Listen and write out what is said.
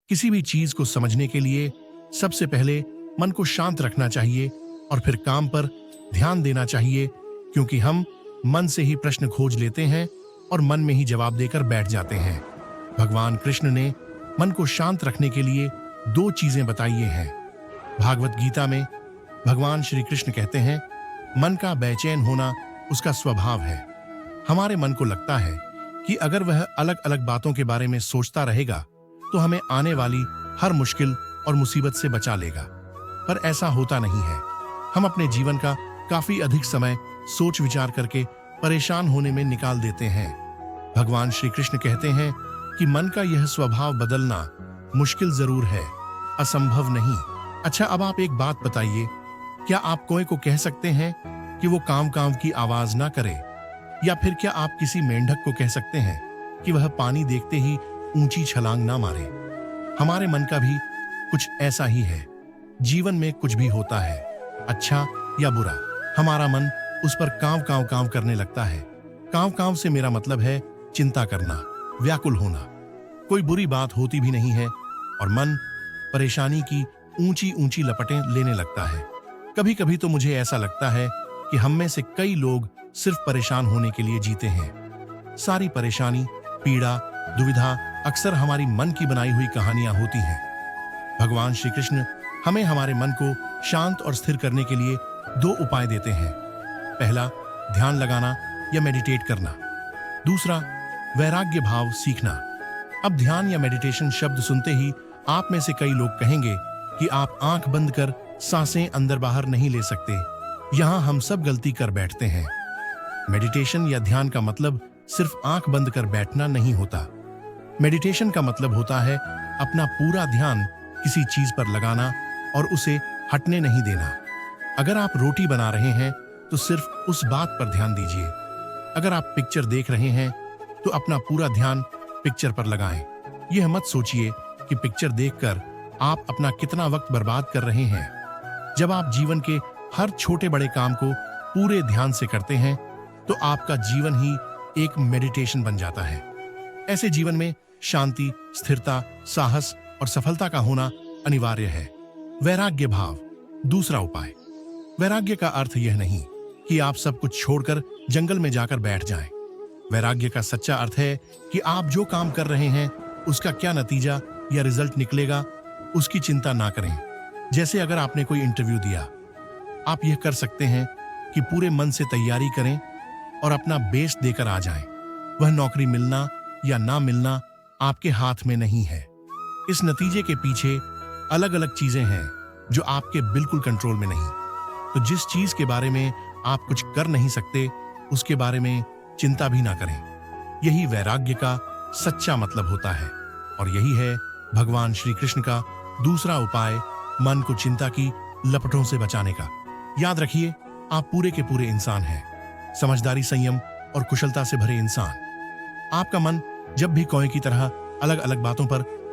किसी भी चीज को समझने के लिए सबसे पहले मन को शांत रखना चाहिए और फिर काम पर ध्यान देना चाहिए, क्योंकि हम मन से ही प्रश्न खोज लेते हैं और मन में ही जवाब देकर बैठ जाते हैं। भगवान कृष्ण ने मन को शांत रखने के लिए दो चीजें बताई हैं। भागवत गीता में भगवान श्री कृष्ण कहते हैं, मन का बेचैन होना उसका स्वभाव है। हमारे मन को लगता है कि अगर वह अलग अलग बातों के बारे में सोचता रहेगा तो हमें आने वाली हर मुश्किल और मुसीबत से बचा लेगा, पर ऐसा होता नहीं है। हम अपने जीवन का काफी अधिक समय सोच विचार करके परेशान होने में निकाल देते हैं। भगवान श्री कृष्ण कहते हैं कि मन का यह स्वभाव बदलना मुश्किल जरूर है, असंभव नहीं। अच्छा, अब आप एक बात बताइए, क्या आप कोई को कह सकते हैं कि वो काम काम की आवाज ना करे? या फिर क्या आप किसी मेंढक को कह सकते हैं कि वह पानी देखते ही ऊंची छलांग ना मारे? हमारे मन का भी कुछ ऐसा ही है। जीवन में कुछ भी होता है, अच्छा या बुरा, हमारा मन उस पर कांव करने लगता है। कांव से मेरा मतलब है चिंता करना, व्याकुल होना। कोई बुरी बात होती भी नहीं है और मन परेशानी की ऊंची ऊंची लपटें लेने लगता है। कभी कभी तो मुझे ऐसा लगता है कि हम में से कई लोग सिर्फ परेशान होने के लिए जीते हैं। सारी परेशानी, पीड़ा, दुविधा अक्सर हमारी मन की बनाई हुई कहानियां होती हैं। भगवान श्री कृष्ण हमें हमारे मन को शांत और स्थिर करने के लिए दो उपाय देते हैं। पहला, ध्यान लगाना या मेडिटेट करना। दूसरा, वैराग्य भाव सीखना। अब ध्यान या मेडिटेशन शब्द सुनते ही आप में से कई लोग कहेंगे कि आप आंख बंद कर सांसें अंदर बाहर नहीं ले सकते। यहां हम सब गलती कर बैठते हैं। मेडिटेशन या ध्यान का मतलब सिर्फ आंख बंद कर बैठना नहीं होता। मेडिटेशन का मतलब होता है अपना पूरा ध्यान किसी चीज पर लगाना और उसे हटने नहीं देना। अगर आप रोटी बना रहे हैं तो सिर्फ उस बात पर ध्यान दीजिए। अगर आप पिक्चर देख रहे हैं तो अपना पूरा ध्यान पिक्चर पर लगाएं। यह मत सोचिए कि पिक्चर देखकर आप अपना कितना वक्त बर्बाद कर रहे हैं। जब आप जीवन के हर छोटे बड़े काम को पूरे ध्यान से करते हैं तो आपका जीवन ही एक मेडिटेशन बन जाता है। ऐसे जीवन में शांति, स्थिरता, साहस और सफलता का होना अनिवार्य है। वैराग्य भाव, दूसरा उपाय। वैराग्य का अर्थ यह नहीं कि आप सब कुछ छोड़कर जंगल में जाकर बैठ जाएं। वैराग्य का सच्चा अर्थ है कि आप जो काम कर रहे हैं उसका क्या नतीजा या रिजल्ट निकलेगा उसकी चिंता ना करें। जैसे अगर आपने कोई इंटरव्यू दिया, आप यह कर सकते हैं कि पूरे मन से तैयारी करें और अपना बेस्ट देकर आ जाएं। वह नौकरी मिलना या ना मिलना आपके हाथ में नहीं है। इस नतीजे के पीछे अलग अलग चीजें हैं जो आपके बिल्कुल कंट्रोल में नहीं। तो जिस चीज के बारे में आप कुछ कर नहीं सकते उसके बारे में चिंता भी ना करें। यही वैराग्य का सच्चा मतलब होता है और यही है भगवान श्री कृष्ण का दूसरा उपाय, मन को चिंता की लपटों से बचाने का। याद रखिए, आप पूरे के पूरे इंसान हैं, समझदारी, संयम और कुशलता से भरे इंसान। आपका मन जब भी कौए की तरह अलग अलग बातों पर